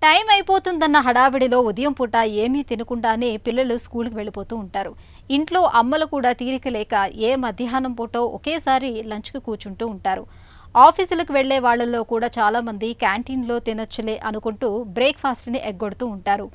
Time అయిపోతుందన్న హడావిడిలో ఉదయం పూట ఏమీ తినకుండానే పిల్లలు స్కూల్కి వెళ్ళిపోతూ ఉంటారు. ఇంట్లో అమ్మలు కూడా తీరిక లేక ఏ మధ్యాహ్నం పూటో ఒకేసారి లంచ్కి కూర్చుంటూ ఉంటారు. ఆఫీసులకు వెళ్లే వాళ్లలో కూడా చాలామంది క్యాంటీన్లో తినొచ్చులే అనుకుంటూ బ్రేక్ఫాస్ట్ని ఎగ్గొడుతూ ఉంటారు.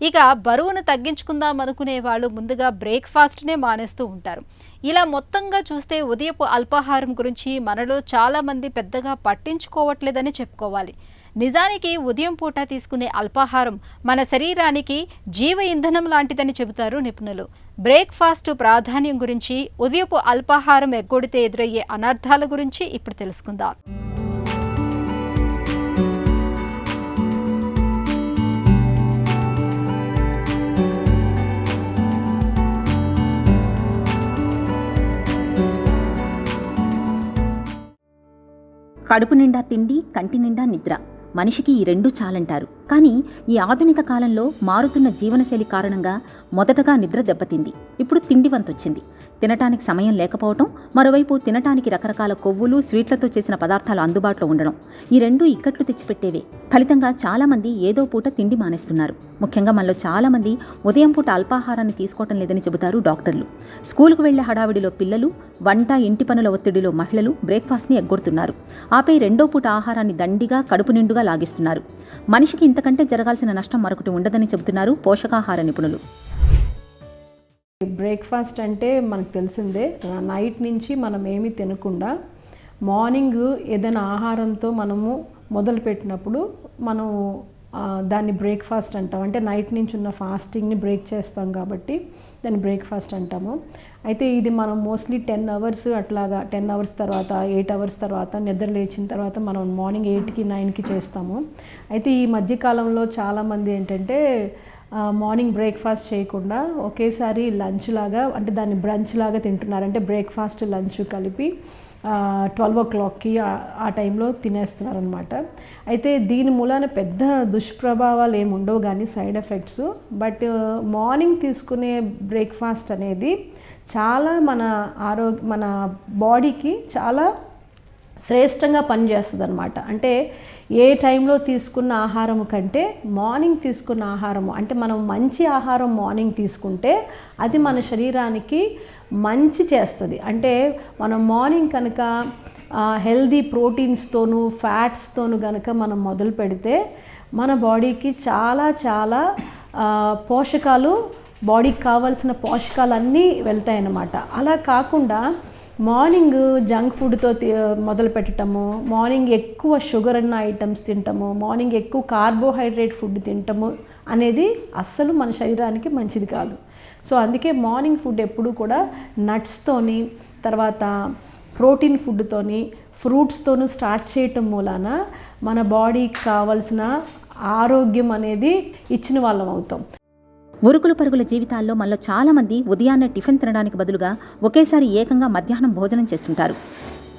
ఇక బరువును తగ్గించుకుందాం అనుకునే వాళ్ళు ముందుగా బ్రేక్ఫాస్ట్నే మానేస్తూ ఉంటారు. ఇలా మొత్తంగా చూస్తే ఉదయపు అల్పాహారం గురించి మనలో చాలామంది పెద్దగా పట్టించుకోవట్లేదని చెప్పుకోవాలి. నిజానికి ఉదయం పూట తీసుకునే అల్పాహారం మన శరీరానికి జీవ ఇంధనం లాంటిదని చెబుతారు నిపుణులు. బ్రేక్ఫాస్ట్ ప్రాధాన్యం గురించి, ఉదయపు అల్పాహారం ఎగ్గొడితే ఎదురయ్యే అనర్థాల గురించి ఇప్పుడు తెలుసుకుందాం. కడుపు నిండా తిండి, కంటి నిండా నిద్ర. మనిషికి ఈ రెండూ చాలంటారు. కానీ ఈ ఆధునిక కాలంలో మారుతున్న జీవనశైలి కారణంగా మొదటగా నిద్ర దెబ్బతింది. ఇప్పుడు తిండి వంతొచ్చింది. తినటానికి సమయం లేకపోవటం, మరోవైపు తినటానికి రకరకాల కొవ్వులు, స్వీట్లతో చేసిన పదార్థాలు అందుబాటులో ఉండడం, ఈ రెండూ ఇక్కట్లు తెచ్చిపెట్టేవే. ఫలితంగా చాలామంది ఏదో పూట తిండి మానేస్తున్నారు. ముఖ్యంగా మనలో చాలామంది ఉదయం పూట అల్పాహారాన్ని తీసుకోవటం లేదని చెబుతారు డాక్టర్లు. స్కూలుకు వెళ్లే హడావిడిలో పిల్లలు, వంట, ఇంటి పనుల ఒత్తిడిలో మహిళలు బ్రేక్ఫాస్ట్ని ఎగ్గొడుతున్నారు. ఆపై రెండో పూట ఆహారాన్ని దండిగా, కడుపు నిండుగా లాగిస్తున్నారు. మనిషికి ఇంతకంటే జరగాల్సిన నష్టం మరొకటి ఉండదని చెబుతున్నారు పోషకాహార నిపుణులు. బ్రేక్ఫాస్ట్ అంటే మనకు తెలిసిందే. నైట్ నుంచి మనం ఏమీ తినకుండా మార్నింగ్ ఏదైనా ఆహారంతో మనము మొదలుపెట్టినప్పుడు మనం దాన్ని బ్రేక్ఫాస్ట్ అంటాం. అంటే నైట్ నుంచి ఉన్న ఫాస్టింగ్ని బ్రేక్ చేస్తాం కాబట్టి దాన్ని బ్రేక్ఫాస్ట్ అంటాము. అయితే ఇది మనం మోస్ట్లీ 10 అవర్స్ అట్లాగా 10 అవర్స్ తర్వాత 8 అవర్స్ తర్వాత నిద్ర లేచిన తర్వాత మనం మార్నింగ్ 8కి 9కి చేస్తాము. అయితే ఈ మధ్యకాలంలో చాలామంది ఏంటంటే మార్నింగ్ బ్రేక్ఫాస్ట్ చేయకుండా ఒకేసారి లంచ్ లాగా, అంటే దాన్ని బ్రంచ్ లాగా తింటున్నారు. అంటే బ్రేక్ఫాస్ట్ లంచ్ కలిపి 12 o'clockకి ఆ టైంలో తినేస్తున్నారు అనమాట. అయితే దీని మూలాన పెద్ద దుష్ప్రభావాలు ఏమి ఉండవు కానీ సైడ్ ఎఫెక్ట్స్. బట్ మార్నింగ్ తీసుకునే బ్రేక్ఫాస్ట్ అనేది చాలా మన బాడీకి చాలా శ్రేష్టంగా పనిచేస్తుంది అనమాట. అంటే ఏ టైంలో తీసుకున్న ఆహారం కంటే మార్నింగ్ తీసుకున్న ఆహారము, అంటే మనం మంచి ఆహారం మార్నింగ్ తీసుకుంటే అది మన శరీరానికి మంచి చేస్తుంది. అంటే మనం మార్నింగ్ కనుక హెల్దీ ప్రోటీన్స్తోనూ ఫ్యాట్స్తోనూ కనుక మనం మొదలు పెడితే మన బాడీకి చాలా చాలా పోషకాలు, బాడీకి కావాల్సిన పోషకాలన్నీ వెళ్తాయన్నమాట. అలా కాకుండా మార్నింగ్ జంక్ ఫుడ్తో మొదలు పెట్టడము, మార్నింగ్ ఎక్కువ షుగర్ అన్న ఐటమ్స్ తింటాము, మార్నింగ్ ఎక్కువ కార్బోహైడ్రేట్ ఫుడ్ తింటాము అనేది అస్సలు మన శరీరానికి మంచిది కాదు. సో అందుకే మార్నింగ్ ఫుడ్ ఎప్పుడు కూడా నట్స్తోని, తర్వాత ప్రోటీన్ ఫుడ్తోని, ఫ్రూట్స్తోనూ స్టార్ట్ చేయటం మూలాన మన బాడీకి కావాల్సిన ఆరోగ్యం అనేది ఇచ్చిన వాళ్ళం అవుతాం. ఉరుకులు పరుగుల జీవితాల్లో మనలో చాలామంది ఉదయాన్నే టిఫిన్ తినడానికి బదులుగా ఒకేసారి ఏకంగా మధ్యాహ్నం భోజనం చేస్తుంటారు.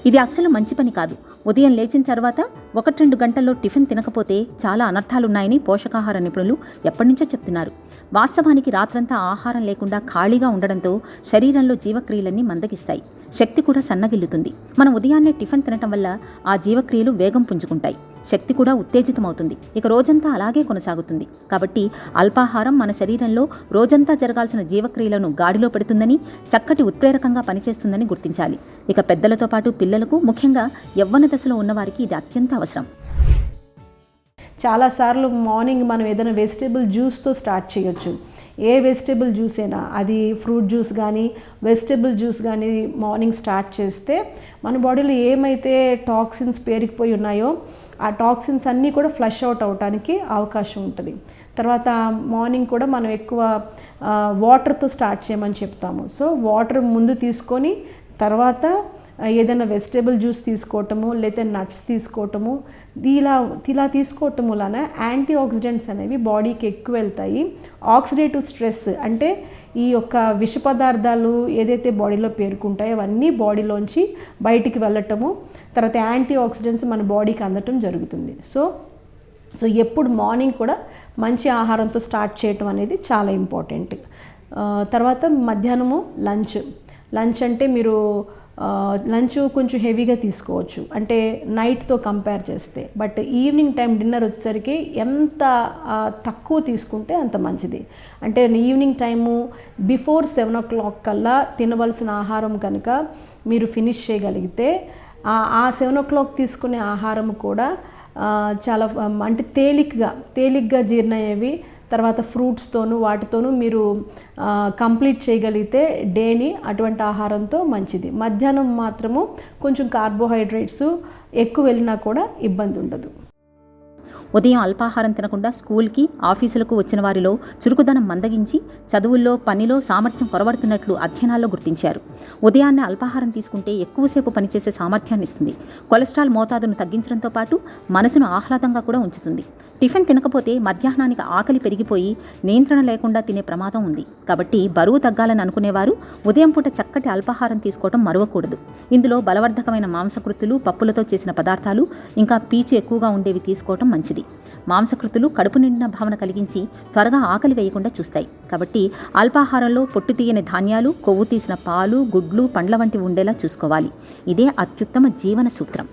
ఇది అస్సలు మంచి పని కాదు. ఉదయం లేచిన తర్వాత 1-2 గంటల్లో టిఫిన్ తినకపోతే చాలా అనర్థాలున్నాయని పోషకాహార నిపుణులు ఎప్పటినుంచో చెప్తున్నారు. వాస్తవానికి రాత్రంతా ఆహారం లేకుండా ఖాళీగా ఉండడంతో శరీరంలో జీవక్రియలన్నీ మందగిస్తాయి, శక్తి కూడా సన్నగిల్లుతుంది. మనం ఉదయాన్నే టిఫిన్ తినటం వల్ల ఆ జీవక్రియలు వేగం పుంజుకుంటాయి, శక్తి కూడా ఉత్తేజితమవుతుంది. ఇక రోజంతా అలాగే కొనసాగుతుంది. కాబట్టి అల్పాహారం మన శరీరంలో రోజంతా జరగాల్సిన జీవక్రియలను గాడిలో పెడుతుందని, చక్కటి ఉత్ప్రేరకంగా పనిచేస్తుందని గుర్తించాలి. ఇక పెద్దలతో పాటు పిల్లలకు, ముఖ్యంగా యవ్వన దశలో ఉన్నవారికి ఇది అత్యంత అవసరం. చాలాసార్లు మార్నింగ్ మనం ఏదైనా వెజిటేబుల్ జ్యూస్తో స్టార్ట్ చేయొచ్చు. ఏ వెజిటేబుల్ జ్యూస్ అయినా, అది ఫ్రూట్ జ్యూస్ కానీ వెజిటేబుల్ జ్యూస్ కానీ మార్నింగ్ స్టార్ట్ చేస్తే మన బాడీలో ఏమైతే టాక్సిన్స్ పేరుకుపోయి ఉన్నాయో ఆ టాక్సిన్స్ అన్నీ కూడా ఫ్లష్ అవుట్ అవడానికి అవకాశం ఉంటుంది. తర్వాత మార్నింగ్ కూడా మనం ఎక్కువ వాటర్తో స్టార్ట్ చేయమని చెప్తాము. సో వాటర్ ముందు తీసుకొని తర్వాత ఏదైనా వెజిటేబుల్ జ్యూస్ తీసుకోవటము, లేదా నట్స్ తీసుకోవటము, ఇలా తీసుకోవటం వలన యాంటీ ఆక్సిడెంట్స్ అనేవి బాడీకి ఎక్కువ వెళ్తాయి. ఆక్సిడేటివ్ స్ట్రెస్ అంటే ఈ యొక్క విష పదార్థాలు ఏదైతే బాడీలో పేరుకుంటాయో అవన్నీ బాడీలోంచి బయటికి వెళ్ళటము, తర్వాత యాంటీ ఆక్సిడెంట్స్ మన బాడీకి అందటం జరుగుతుంది. సో ఎప్పుడు మార్నింగ్ కూడా మంచి ఆహారంతో స్టార్ట్ చేయటం అనేది చాలా ఇంపార్టెంట్. తర్వాత మధ్యాహ్నము లంచ్ అంటే మీరు లంచ్ కొంచెం హెవీగా తీసుకోవచ్చు, అంటే నైట్తో కంపేర్ చేస్తే. బట్ ఈవినింగ్ టైం డిన్నర్ వచ్చేసరికి ఎంత తక్కువ తీసుకుంటే అంత మంచిది. అంటే ఈవినింగ్ టైము బిఫోర్ 7 o'clock కల్లా తినవలసిన ఆహారం కనుక మీరు ఫినిష్ చేయగలిగితే ఆ 7 o'clock తీసుకునే ఆహారం కూడా చాలా అంటే తేలిగ్గా జీర్ణమయ్యేవి, తర్వాత ఫ్రూట్స్తోనూ వాటితోనూ మీరు కంప్లీట్ చేయగలిగితే డేని అటువంటి ఆహారంతో మంచిది. మధ్యాహ్నం మాత్రము కొంచెం కార్బోహైడ్రేట్స్ ఎక్కువ వెళ్ళినా కూడా ఇబ్బంది ఉండదు. ఉదయం అల్పాహారం తినకుండా స్కూల్కి, ఆఫీసులకు వచ్చిన వారిలో చురుకుదనం మందగించి చదువుల్లో, పనిలో సామర్థ్యం కొరబడుతున్నట్లు అధ్యయనాల్లో గుర్తించారు. ఉదయాన్నే అల్పాహారం తీసుకుంటే ఎక్కువసేపు పనిచేసే సామర్థ్యాన్ని ఇస్తుంది. కొలెస్ట్రాల్ మోతాదును తగ్గించడంతో పాటు మనసును ఆహ్లాదంగా కూడా ఉంచుతుంది. టిఫిన్ తినకపోతే మధ్యాహ్నానికి ఆకలి పెరిగిపోయి నియంత్రణ లేకుండా తినే ప్రమాదం ఉంది. కాబట్టి బరువు తగ్గాలని అనుకునేవారు ఉదయం పూట చక్కటి అల్పాహారం తీసుకోవడం మరవకూడదు. ఇందులో బలవర్ధకమైన మాంసకృతులు, పప్పులతో చేసిన పదార్థాలు, ఇంకా పీచు ఎక్కువగా ఉండేవి తీసుకోవడం మంచిది. మాంసకృతులు కడుపు నిండిన భావన కలిగించి త్వరగా ఆకలి వేయకుండా చూస్తాయి. కాబట్టి అల్పాహారంలో పొట్టు తీయని ధాన్యాలు, కొవ్వు తీసిన పాలు, గుడ్లు, పండ్ల వంటివి ఉండేలా చూసుకోవాలి. ఇదే అత్యుత్తమ జీవన సూత్రం.